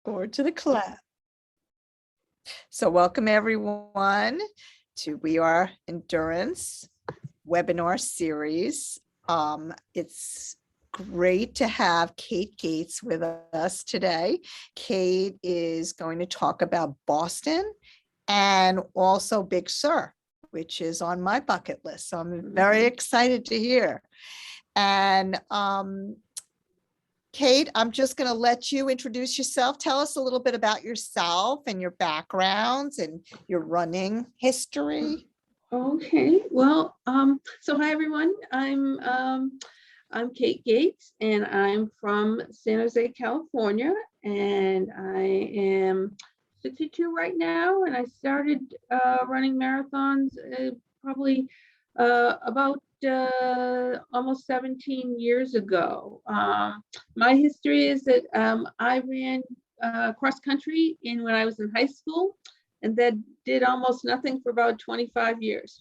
Or to the clap. So welcome everyone to We Are Endurance webinar series. It's great to have Kate Gates with us today. Kate is going to talk about Boston and also Big Sur, which is on my bucket list. So I'm very excited to hear. And Kate, I'm just going to let you introduce yourself. Tell us a little bit about yourself and your backgrounds and your running history. Okay, well, so hi everyone. I'm Kate Gates, and I'm from San Jose, California, and I am 62 right now. And I started running marathons probably about almost 17 years ago. My history is that I ran cross country when I was in high school, and then did almost nothing for about 25 years.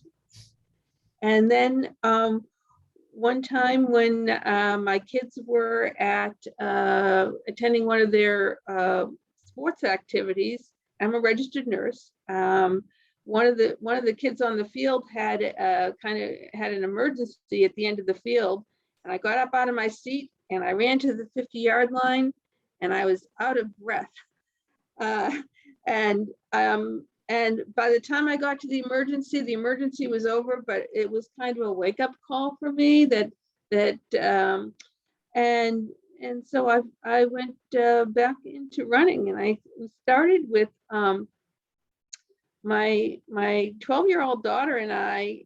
And then one time when my kids were at attending one of their sports activities, I'm a registered nurse. One of the kids on the field had an emergency at the end of the field, and I got up out of my seat and I ran to the 50-yard line, and I was out of breath. And by the time I got to the emergency was over, but it was kind of a wake-up call for me and so I went back into running, and I started with my 12-year-old daughter and I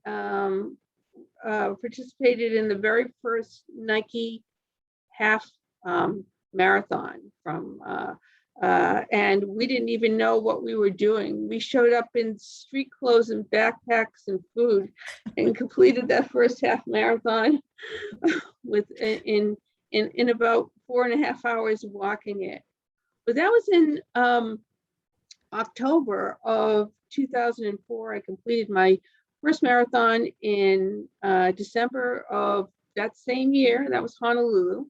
participated in the very first Nike half marathon and we didn't even know what we were doing. We showed up in street clothes and backpacks and food and completed that first half marathon in about 4.5 hours walking it. But that was in October of 2004. I completed my first marathon in December of that same year. That was Honolulu.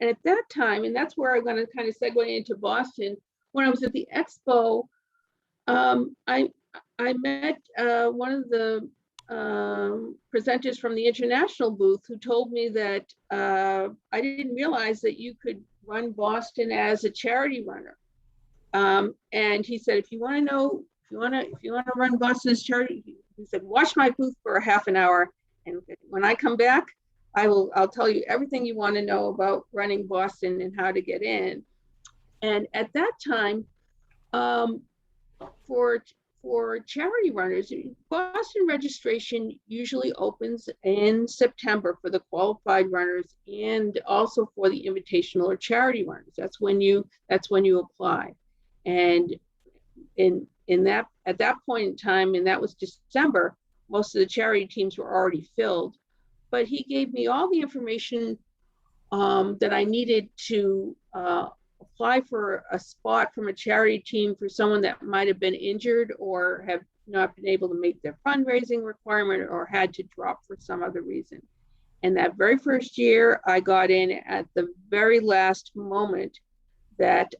And at that time, and that's where I'm going to kind of segue into Boston, when I was at the expo, I met one of the presenters from the international booth who told me that I didn't realize that you could run Boston as a charity runner. And he said, if you want to run Boston as charity, he said, watch my booth for a half an hour, and when I come back, I'll tell you everything you want to know about running Boston and how to get in. And at that time, for charity runners, Boston registration usually opens in September for the qualified runners, and also for the invitational or charity runners. That's when you apply. And at that point in time, and that was December, most of the charity teams were already filled. But he gave me all the information that I needed to apply for a spot from a charity team for someone that might have been injured or have not been able to make their fundraising requirement or had to drop for some other reason. And that very first year, I got in at the very last moment that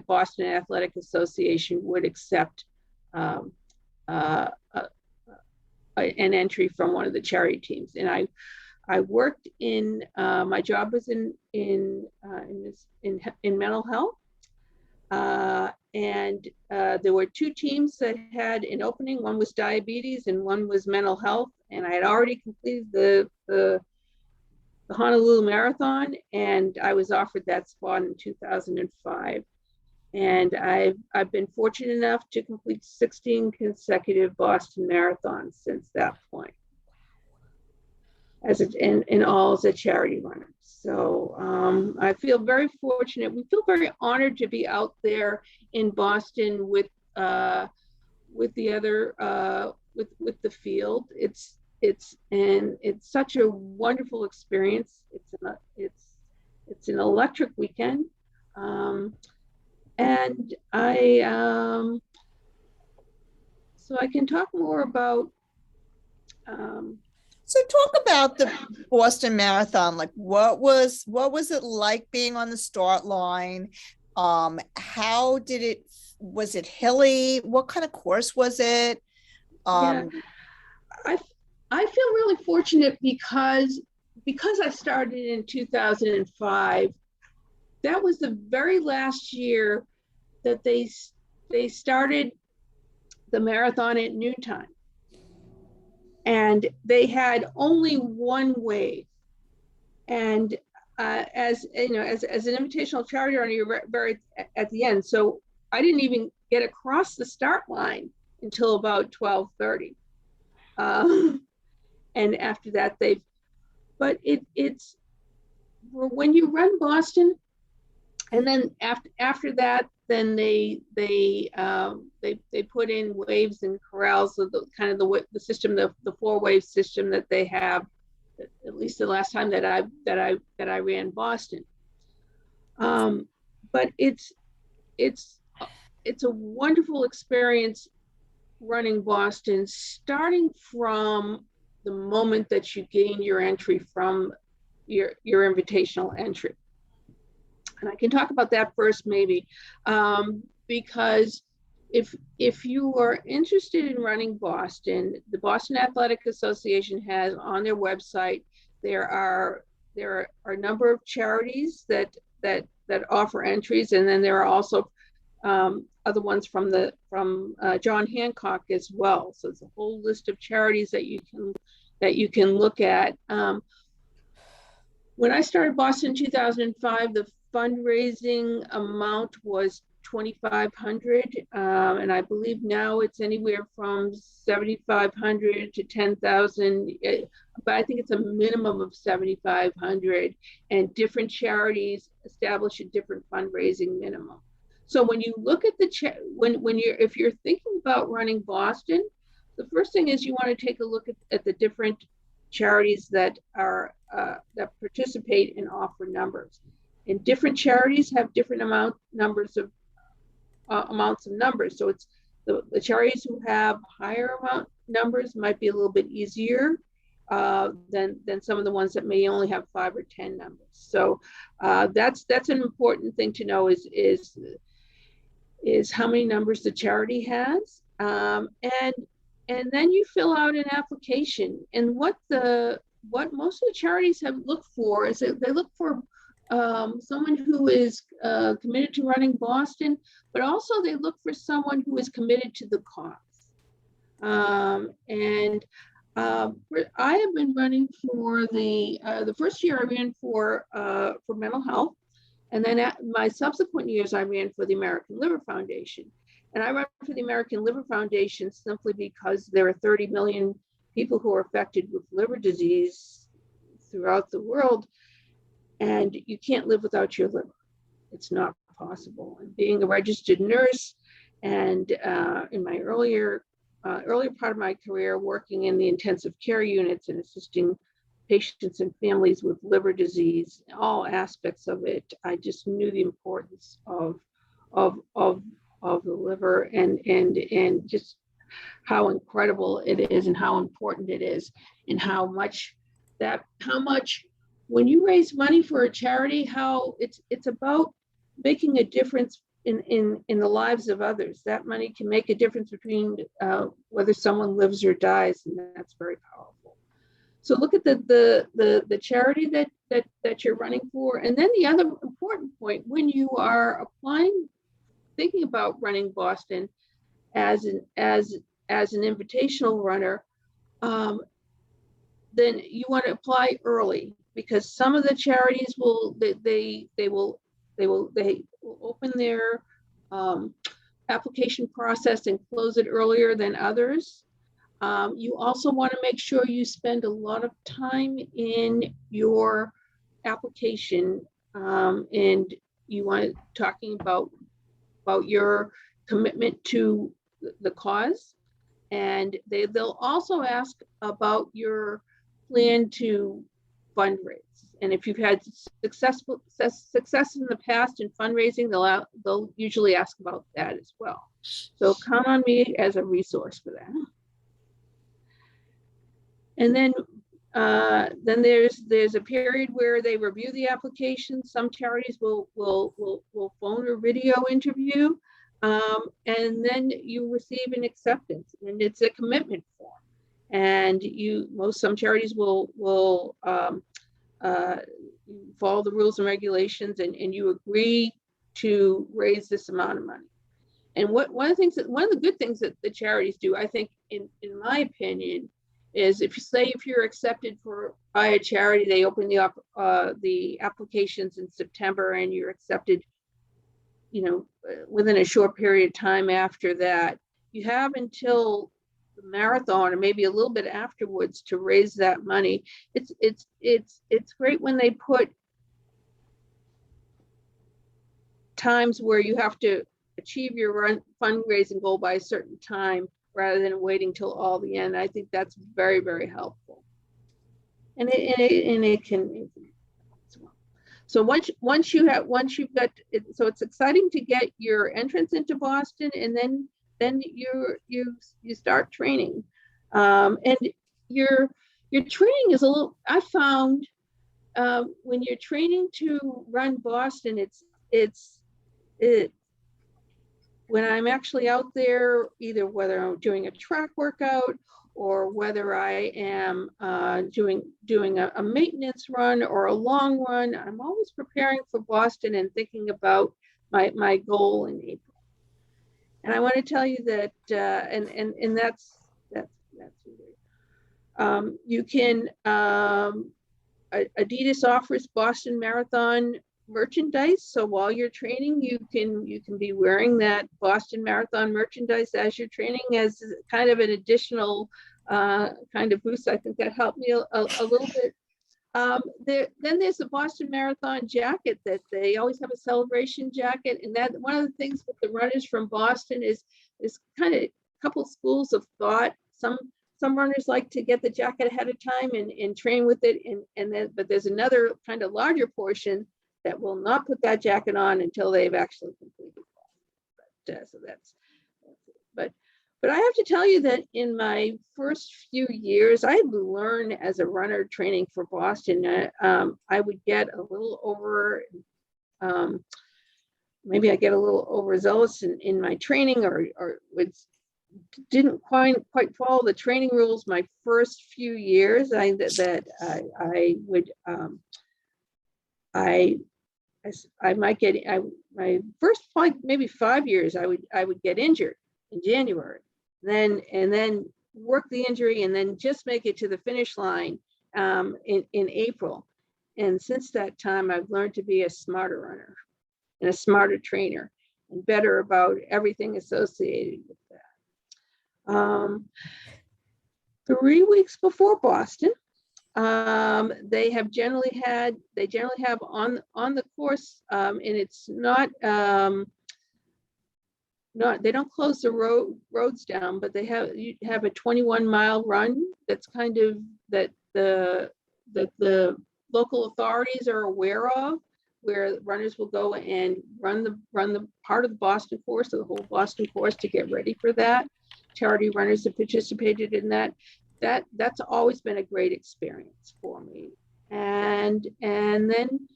Boston Athletic Association would accept an entry from one of the charity teams. And I worked in my job was in mental health, and there were two teams that had an opening. One was diabetes and one was mental health. And I had already completed the Honolulu Marathon, and I was offered that spot in 2005. And I've been fortunate enough to complete 16 consecutive Boston marathons since that point, in all as a charity runner. So I feel very fortunate. We feel very honored to be out there in Boston with the other with the field. It's such a wonderful experience. It's an electric weekend. And so I can talk more about. So talk about the Boston Marathon. Like, what was it like being on the start line? How did it, was it hilly? What kind of course was it? Yeah, I I feel really fortunate because I started in 2005. That was the very last year that they started the marathon at noontime, and they had only one wave. And as you know, as an invitational charity runner, you're very at the end. So I didn't even get across the start line until about 12:30. And after that, but it's when you run Boston, and then after that, then they put in waves and corrals, so the kind of the system, the 4-wave system that they have, at least the last time that I ran Boston. But it's a wonderful experience running Boston, starting from the moment that you gain your entry from your invitational entry. And I can talk about that first, maybe, because if you are interested in running Boston, the Boston Athletic Association has on their website, there are a number of charities that offer entries, and then there are also other ones from John Hancock as well. So it's a whole list of charities that you can look at. When I started Boston in 2005, the fundraising amount was $2,500, and I believe now it's anywhere from $7,500 to $10,000, but I think it's a minimum of $7,500, and different charities establish a different fundraising minimum. So when you look at if you're thinking about running Boston, the first thing is you want to take a look at the different charities that participate and offer numbers. And different charities have different amounts of numbers. So it's the charities who have higher amount numbers might be a little bit easier than some of the ones that may only have 5 or 10 numbers. So that's an important thing to know is how many numbers the charity has, and then you fill out an application. And what most of the charities have looked for is that they look for someone who is committed to running Boston, but also they look for someone who is committed to the cause. I have been running for the first year I ran for mental health, and then at my subsequent years I ran for the American Liver Foundation. And I ran for the American Liver Foundation simply because there are 30 million people who are affected with liver disease throughout the world, and you can't live without your liver. It's not possible. And being a registered nurse, and in my earlier part of my career working in the intensive care units and assisting patients and families with liver disease, all aspects of it, I just knew the importance of the liver, and just how incredible it is, and how important it is, and how much when you raise money for a charity, how it's about making a difference in the lives of others. That money can make a difference between whether someone lives or dies, and that's very powerful. So look at the charity that you're running for. And then the other important point, when you are thinking about running Boston as an invitational runner, then you want to apply early, because some of the charities will open their application process and close it earlier than others. You also want to make sure you spend a lot of time in your application, and you want talking about your commitment to the cause, and they'll also ask about your plan to fundraise. And if you've had success in the past in fundraising, they'll usually ask about that as well. So count on me as a resource for that. And then then there's a period where they review the application. Some charities will phone or video interview, and then you receive an acceptance, and it's a commitment form. And some charities will follow the rules and regulations, and you agree to raise this amount of money. And one of the good things that the charities do, I think, in my opinion, is if you're accepted by a charity, they open the applications in September, and you're accepted, within a short period of time after that, you have until the marathon or maybe a little bit afterwards to raise that money. It's great when they put times where you have to achieve your fundraising goal by a certain time rather than waiting till all the end. I think that's very, very helpful. And it can. So once you've got it, so it's exciting to get your entrance into Boston, and then you start training, and your training is a little. I found when you're training to run Boston, when I'm actually out there, either whether I'm doing a track workout or whether I am doing a maintenance run or a long run, I'm always preparing for Boston and thinking about my goal in April. And I want to tell you that, and that's you can, Adidas offers Boston Marathon merchandise. So while you're training, you can be wearing that Boston Marathon merchandise as you're training, as kind of an additional kind of boost. I think that helped me a little bit. Then there's the Boston Marathon jacket that they always have, a celebration jacket, and that one of the things with the runners from Boston is kind of a couple schools of thought. Some runners like to get the jacket ahead of time and train with it, but there's another kind of larger portion that will not put that jacket on until they've actually completed Boston. So that's it. But I have to tell you that in my first few years, I learned as a runner training for Boston, I would get a little over, maybe I get a little overzealous in my training, or didn't quite follow the training rules my first few years. My first maybe 5 years, I would get injured in January, and then work the injury, and then just make it to the finish line in April. And since that time, I've learned to be a smarter runner and a smarter trainer, and better about everything associated with that. 3 weeks before Boston, they generally have on the course, and it's not they don't close the roads down, but you have a 21-mile run that's kind of that the local authorities are aware of, where runners will go and run the part of the Boston course, or the whole Boston course, to get ready for that. Charity runners have participated in that. That's always been a great experience for me. And then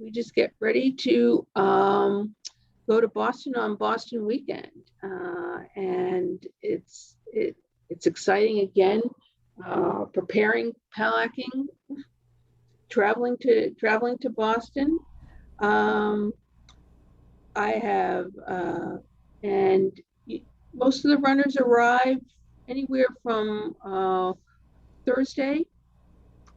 we just get ready to go to Boston on Boston weekend, and it's exciting again. Preparing, packing, traveling to Boston. I have and most of the runners arrive anywhere from Thursday,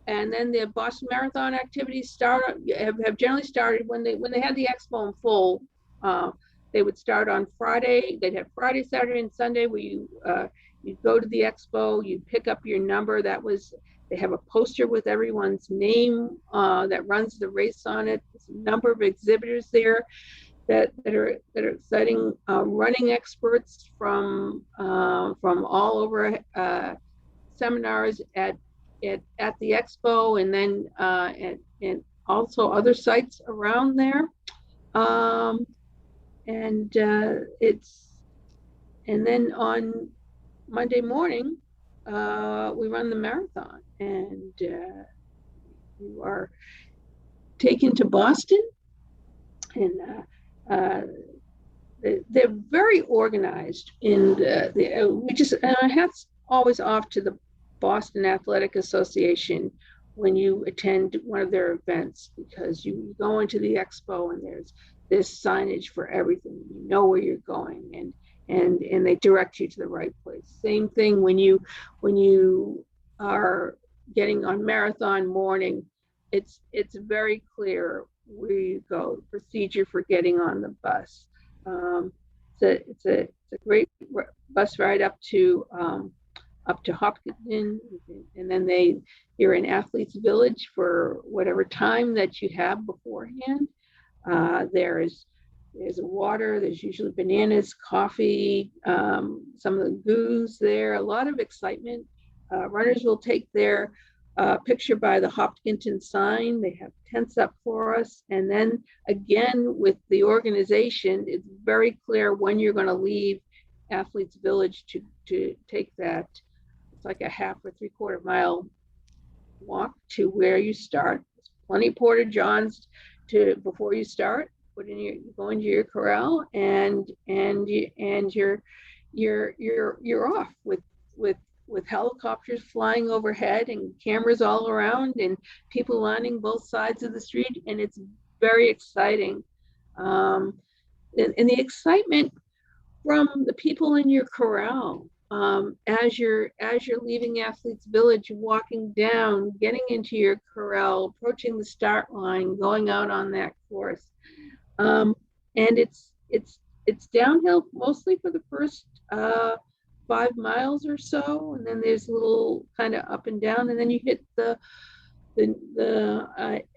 and then the Boston Marathon activities have generally started when they had the expo in full. They would start on Friday. They'd have Friday, Saturday, and Sunday where you go to the expo, you pick up your number. They have a poster with everyone's name that runs the race on it. There's a number of exhibitors there that are exciting, running experts from all over, seminars at the expo, and then and also other sites around there. And then on Monday morning, we run the marathon, and you are taken to Boston, and they're very organized in we just, hats always off to the Boston Athletic Association when you attend one of their events, because you go into the expo and there's signage for everything. You know where you're going, and they direct you to the right place. Same thing when you are getting on marathon morning, it's very clear where you go, the procedure for getting on the bus. It's a great bus ride up to Hopkinton, and then you're in Athletes Village for whatever time that you have beforehand. There's water, there's usually bananas, coffee, some of the goos there, a lot of excitement. Runners will take their picture by the Hopkinton sign. They have tents up for us. And then again, with the organization, it's very clear when you're going to leave Athletes Village to take that. It's like a half or 3/4 mile walk to where you start. There's plenty of porta johns before you start. Go into your corral, and you're off with helicopters flying overhead and cameras all around and people lining both sides of the street, and it's very exciting. And the excitement from the people in your corral, as you're leaving Athletes Village, walking down, getting into your corral, approaching the start line, going out on that course, and it's downhill mostly for the first 5 miles or so, and then there's a little kind of up and down, and then you hit the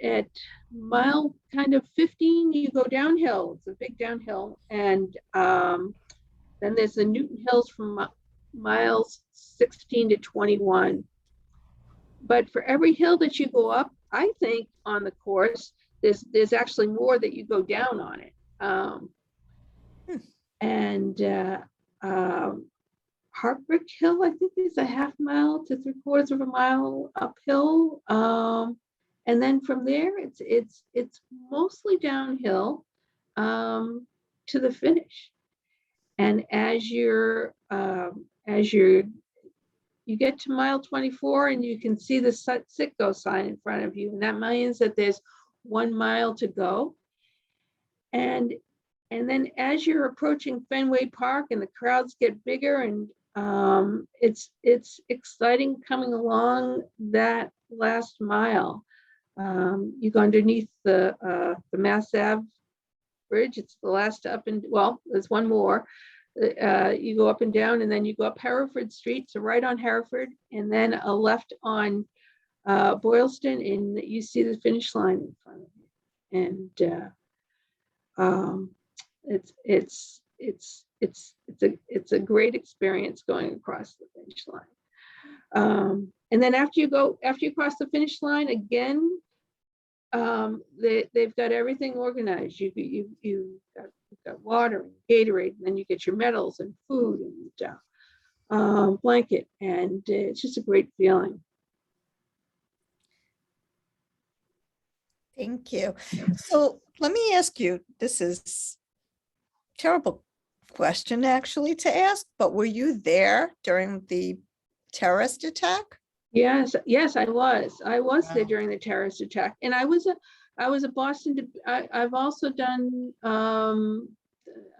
at mile kind of 15, you go downhill. It's a big downhill, and then there's the Newton Hills from miles 16 to 21. But for every hill that you go up, I think on the course, there's actually more that you go down on it. Heartbreak Hill, I think, is a half mile to 3/4 of a mile uphill, and then from there it's mostly downhill to the finish. And as you get to mile 24, and you can see the Citgo sign in front of you, and that means that there's 1 mile to go. And then as you're approaching Fenway Park and the crowds get bigger, and it's exciting coming along that last mile. You go underneath the Mass Ave bridge. It's the last up, and well, there's one more. You go up and down, and then you go up Hereford Street, so right on Hereford, and then a left on Boylston, and you see the finish line in front of you. And it's a great experience going across the finish line. And then after you cross the finish line again, they've got everything organized. You've got water and Gatorade, and then you get your medals and food and blanket, and it's just a great feeling. Thank you. So let me ask you, this is a terrible question actually to ask, but were you there during the terrorist attack? Yes, I was. Wow. There during the terrorist attack, and I was a Boston. I've also done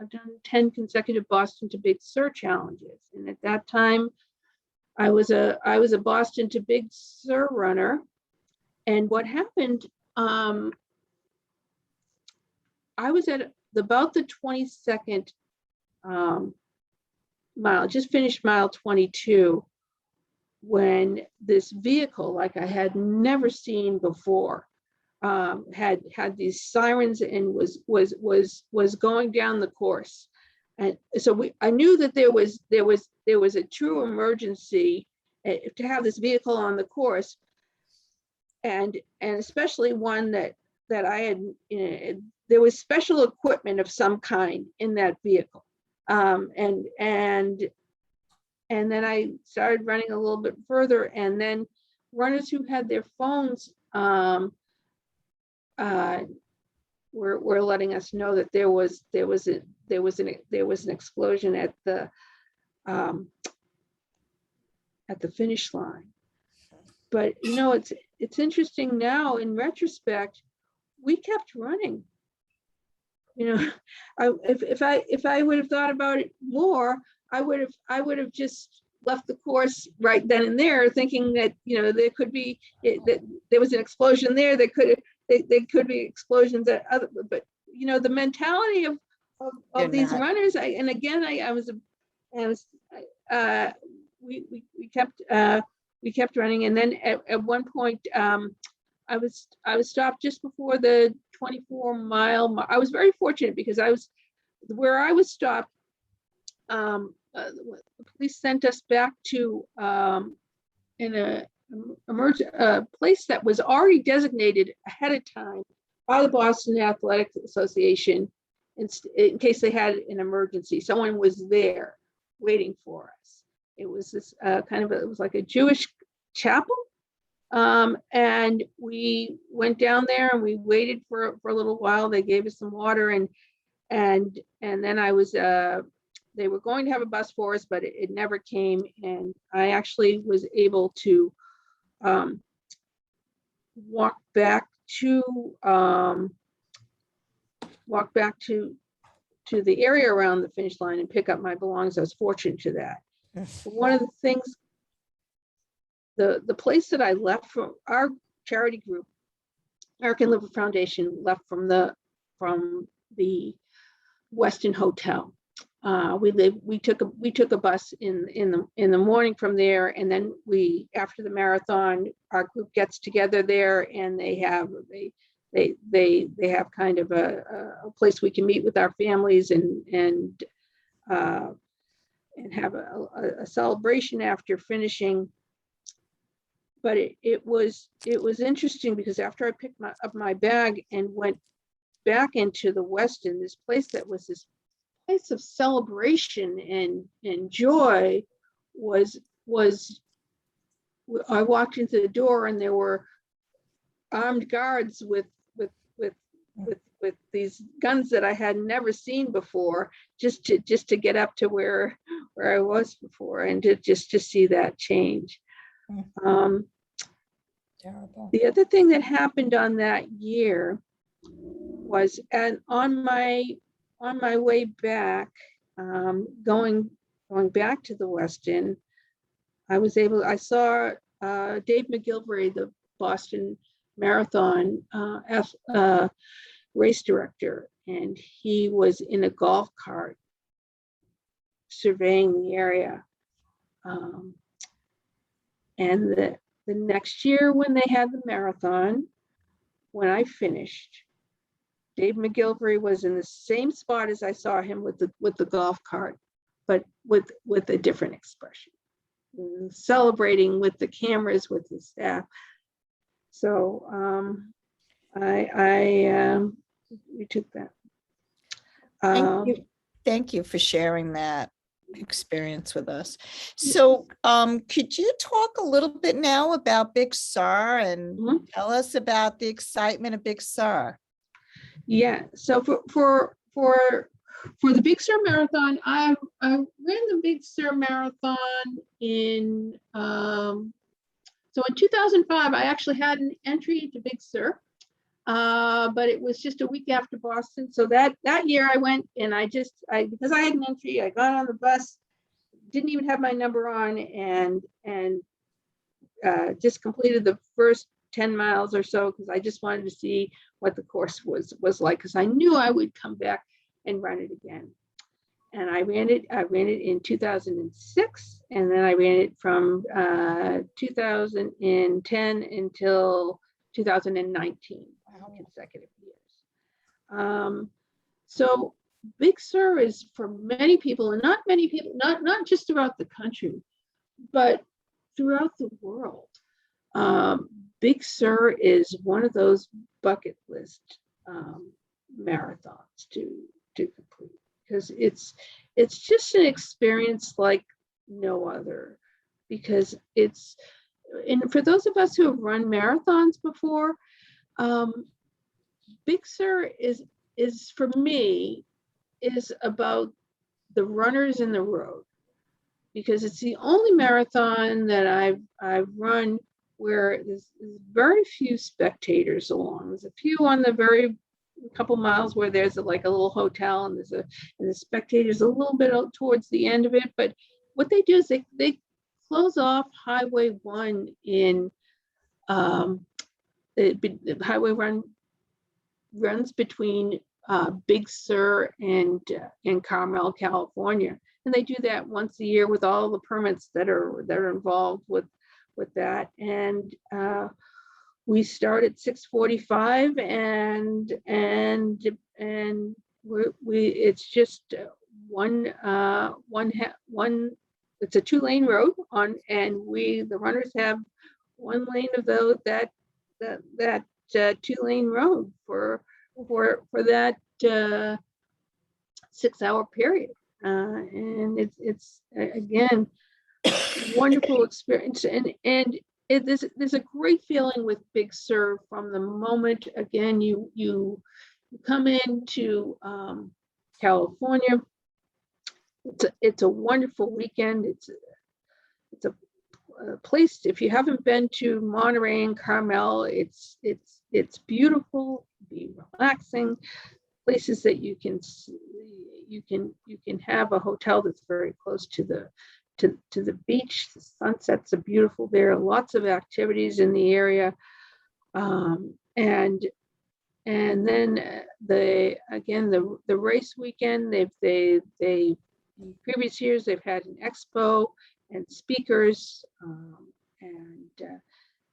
I've done 10 consecutive Boston to Big Sur challenges, and at that time, I was a Boston to Big Sur runner. And what happened? I was at about the 22nd mile, just finished mile 22, when this vehicle, like I had never seen before, had these sirens and was going down the course. And so I knew that there was a true emergency to have this vehicle on the course, and especially one that I had, there was special equipment of some kind in that vehicle. And and then I started running a little bit further, and then runners who had their phones were letting us know that there was an explosion at the finish line. But you know, it's interesting now in retrospect, we kept running. You know, if I would have thought about it more, I would have just left the course right then and there, thinking that, you know, there could be that there was an explosion there. There could be explosions at other, but you know, the mentality of these runners. We kept running, and then at one point, I was stopped just before the 24-mile mark. I was very fortunate because where I was stopped. The police sent us back to in a place that was already designated ahead of time by the Boston Athletic Association in case they had an emergency. Someone was there waiting for us. It was this it was like a Jewish chapel. And we went down there and we waited for a little while. They gave us some water, and then I was they were going to have a bus for us, but it never came. And I actually was able to walk back to the area around the finish line and pick up my belongings. I was fortunate to that. But one of the things, the place that I left from, our charity group, American Liver Foundation, left from the Westin Hotel. We took a bus in the morning from there, and then after the marathon, our group gets together there, and they have kind of a place we can meet with our families and have a celebration after finishing. But it was interesting because after I picked up my bag and went back into the Westin, this place that was this place of celebration and joy was I walked into the door, and there were armed guards with these guns that I had never seen before, just to get up to where I was before, and to see that change. Terrible. The other thing that happened on that year was, and on my way back, going back to the Westin, I saw Dave McGilvray, the Boston Marathon race director, and he was in a golf cart surveying the area. And the next year when they had the marathon, when I finished, Dave McGilvray was in the same spot as I saw him with the golf cart, but with a different expression, celebrating with the cameras, with the staff. So we took that. Thank you for sharing that experience with us. So could you talk a little bit now about Big Sur and tell us about the excitement of Big Sur? Yeah, so for the Big Sur Marathon, I ran the Big Sur Marathon in 2005. I actually had an entry to Big Sur, but it was just a week after Boston. So that year I went, and because I had an entry, I got on the bus, didn't even have my number on, and just completed the first 10 miles or so, because I just wanted to see what the course was like, because I knew I would come back and run it again. And I ran it in 2006, and then I ran it from 2010 until 2019, consecutive years. So Big Sur is, for many people, and not many people, not just throughout the country, but throughout the world, Big Sur is one of those bucket list marathons to complete, because it's just an experience like no other, because it's, and for those of us who have run marathons before, Big Sur is for me is about the runners in the road, because it's the only marathon that I've run where there's very few spectators along. There's a few on the very couple miles where there's like a little hotel, and the spectators a little bit out towards the end of it. But what they do is they close off Highway 1 in the highway runs between Big Sur and Carmel, California, and they do that once a year with all the permits that are involved with that. And we start at 6:45, and we it's just one. It's a 2-lane road and the runners have 1 lane of that 2-lane road for that 6-hour period, and it's again wonderful experience, and there's a great feeling with Big Sur from the moment again you come into California. It's a wonderful weekend. It's a place, if you haven't been to Monterey and Carmel, it's beautiful, be relaxing, places that you can have a hotel that's very close to the beach. The sunsets are beautiful there, lots of activities in the area, and then the race weekend, they in previous years they've had an expo and speakers, and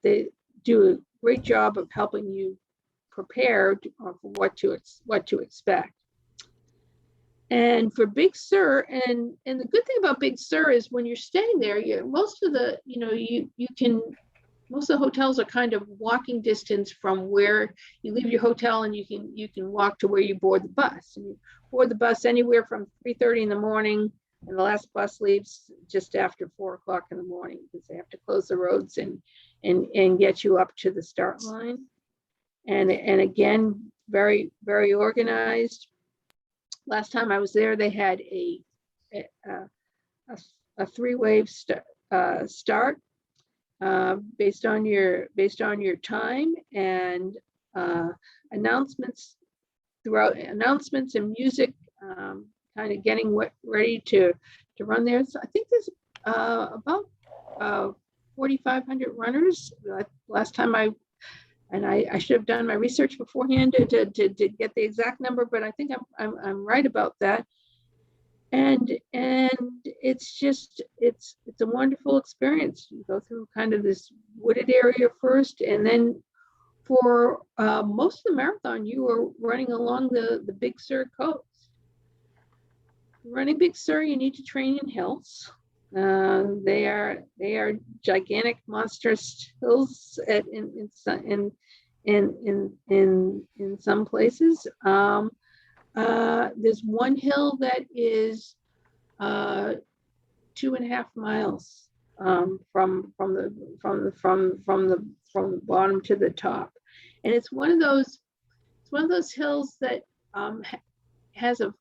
they do a great job of helping you prepare for what to expect. And for Big Sur, and the good thing about Big Sur is when you're staying there, most of the hotels are kind of walking distance from where you leave your hotel, and you can walk to where you board the bus. And you board the bus anywhere from 3:30 in the morning, and the last bus leaves just after 4 o'clock in the morning, because they have to close the roads and get you up to the start line. And again, very, very organized. Last time I was there, they had a 3-wave start based on your time, and announcements and music, kind of getting ready to run there. So I think there's about 4,500 runners. Last time I should have done my research beforehand to get the exact number, but I think I'm right about that. And it's a wonderful experience. You go through kind of this wooded area first, and then for most of the marathon, you are running along the Big Sur coast. Running Big Sur, you need to train in hills. They are gigantic, monstrous hills in some places. There's one hill that is 2.5 miles from the bottom to the top, and it's one of those hills that has a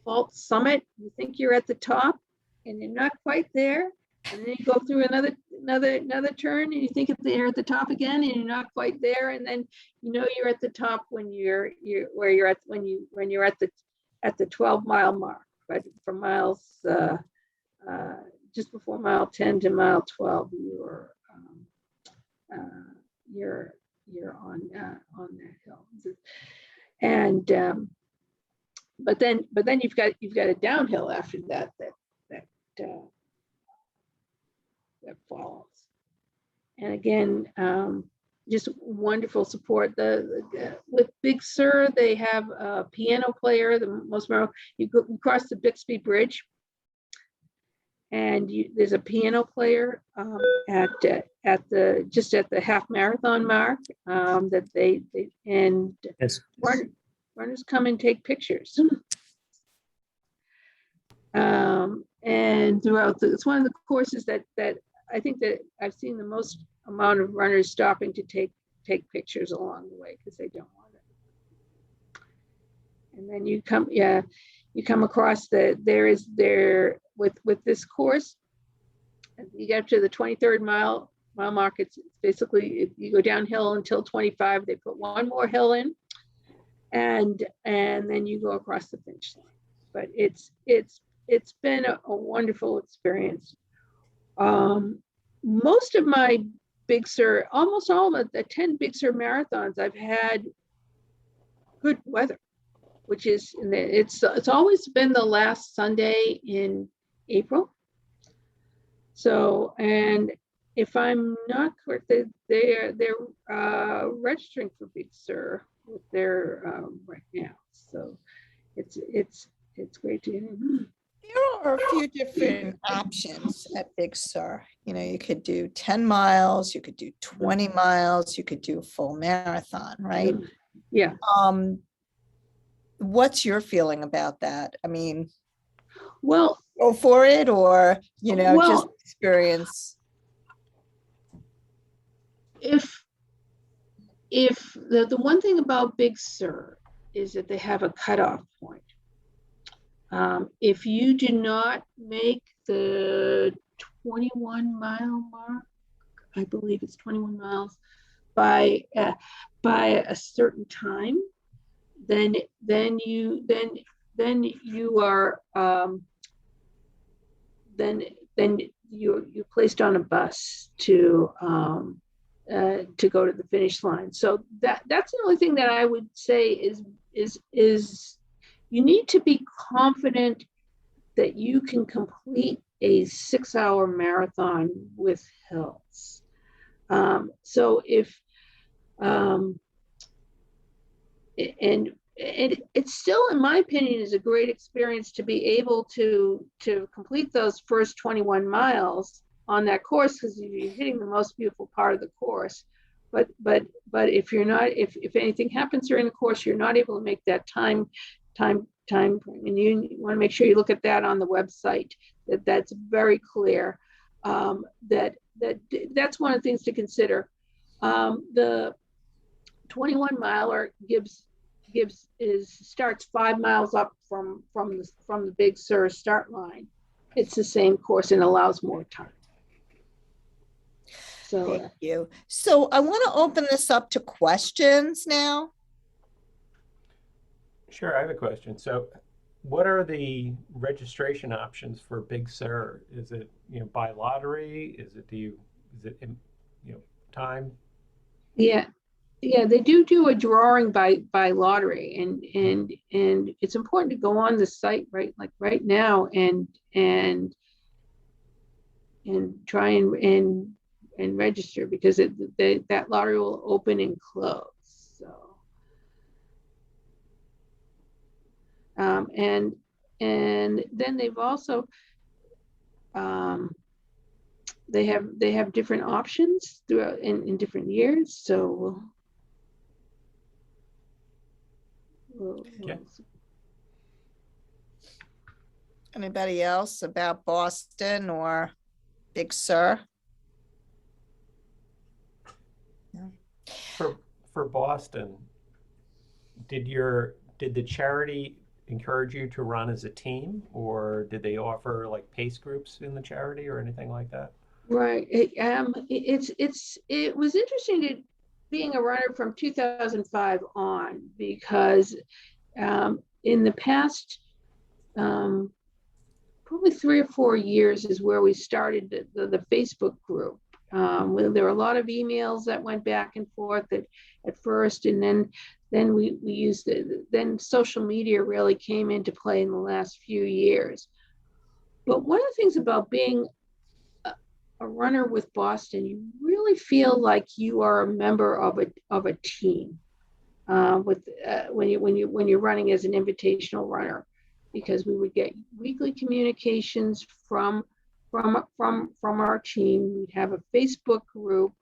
false summit. You think you're at the top, and you're not quite there, and then you go through another turn, and you think you're at the top again, and you're not quite there, and then you're at the top when you're at the 12-mile mark. But from miles just before mile 10 to mile 12, you're on that hill, and but then you've got a downhill after that follows. And again, just wonderful support. With Big Sur, they have a piano player. You cross the Bixby Bridge, and there's a piano player at the half marathon mark that they Yes. runners come and take pictures. and throughout it's one of the courses that I think that I've seen the most amount of runners stopping to take pictures along the way because they don't want it. And then you come across with this course, you get up to the 23rd mile mark. It's basically you go downhill until 25. They put one more hill in, and then you go across the finish line. But it's been a wonderful experience. Most of my Big Sur, almost all of the 10 Big Sur marathons, I've had good weather, which is it's always been the last Sunday in April. So, and if I'm not correct, they're registering for Big Sur with their right now. So it's great to hear. There are a few different options at Big Sur. You could do 10 miles, you could do 20 miles, you could do a full marathon, right? Yeah. What's your feeling about that? I mean, well, go for it, or just experience. If the one thing about Big Sur is that they have a cutoff point. If you do not make the 21-mile mark, I believe it's 21 miles by a certain time, then you are then you're placed on a bus to go to the finish line. So that's the only thing that I would say is you need to be confident that you can complete a 6-hour marathon with hills. So if and it's still, in my opinion, is a great experience to be able to complete those first 21 miles on that course, because you're hitting the most beautiful part of the course. But if you're not, if anything happens during the course, you're not able to make that time, and you want to make sure you look at that on the website. That's very clear. That's one of the things to consider. The 21 miler starts 5 miles up from the Big Sur start line. It's the same course and allows more time. So thank you. So I want to open this up to questions now. Sure, I have a question. So what are the registration options for Big Sur? Is it by lottery? Is it time? Yeah, they do a drawing by lottery, and it's important to go on the site right now and try and register, because that lottery will open and close. So and then they've also they have different options throughout in different years. So Okay. Anybody else about Boston or Big Sur? For Boston, did the charity encourage you to run as a team, or did they offer like pace groups in the charity or anything like that? Right. It was interesting to being a runner from 2005 on, because in the past probably 3 or 4 years is where we started the Facebook group. There were a lot of emails that went back and forth at first, and then we used then social media really came into play in the last few years. But one of the things about being a runner with Boston, you really feel like you are a member of a team when you're running as an invitational runner, because we would get weekly communications from our team. We'd have a Facebook group,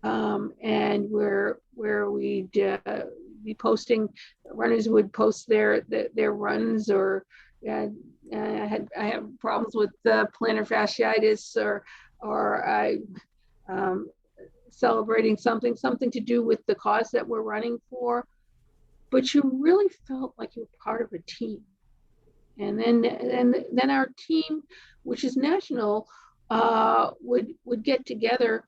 and where we'd be posting. Runners would post their runs, or I have problems with plantar fasciitis, or I celebrating something to do with the cause that we're running for. But you really felt like you were part of a team. And then our team, which is national, would get together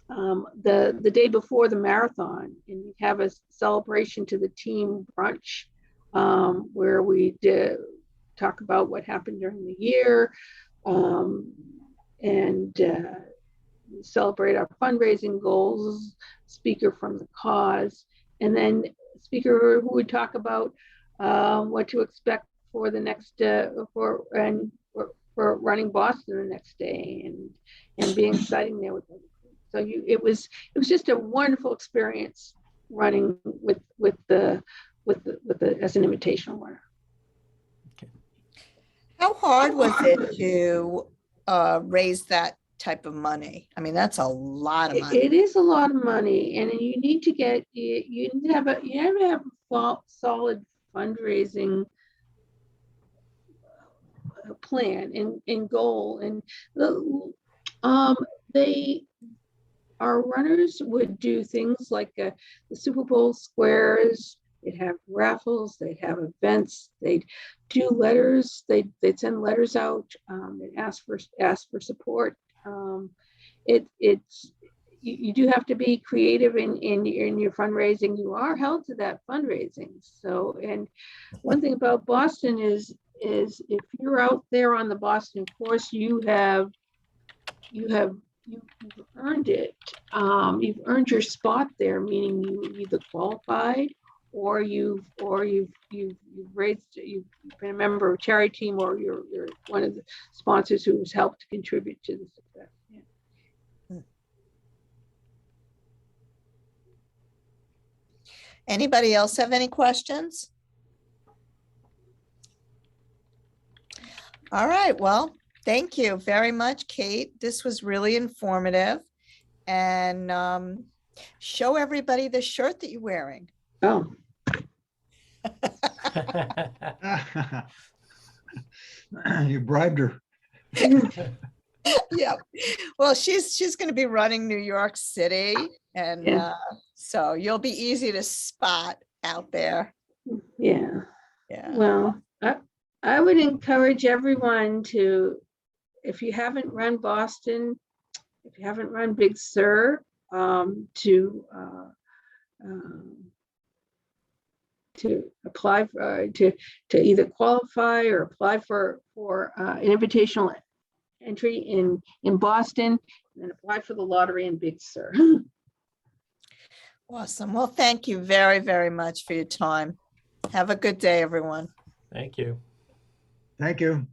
the day before the marathon, and we'd have a celebration to the team brunch, where we talk about what happened during the year, and celebrate our fundraising goals, speaker from the cause, and then speaker who would talk about what to expect for the next for running Boston the next day, and being exciting there with them. So it was just a wonderful experience running with the as an invitational runner. How hard was it to raise that type of money? I mean, that's a lot of money. It is a lot of money, and you need to get you have a solid fundraising plan and goal, and our runners would do things like the Super Bowl squares. They'd have raffles, they'd have events, they'd do letters, they'd send letters out, they'd ask for support. You do have to be creative in your fundraising. You are held to that fundraising. So, and one thing about Boston is if you're out there on the Boston course, you've earned it. You've earned your spot there, meaning you either qualified or you've been a member of a charity team, or you're one of the sponsors who's helped contribute to the success. Yeah. Anybody else have any questions? All right, well, thank you very much, Kate. This was really informative. And show everybody the shirt that you're wearing. Oh, You bribed her. Yeah. Well, she's going to be running New York City, and Yeah. So you'll be easy to spot out there. yeah. Yeah. Well, I would encourage everyone to, if you haven't run Boston, if you haven't run Big Sur, to apply for, to either qualify or apply for an invitational entry in Boston, and then apply for the lottery in Big Sur. Awesome. Well, thank you very, very much for your time. Have a good day, everyone. Thank you. Thank you.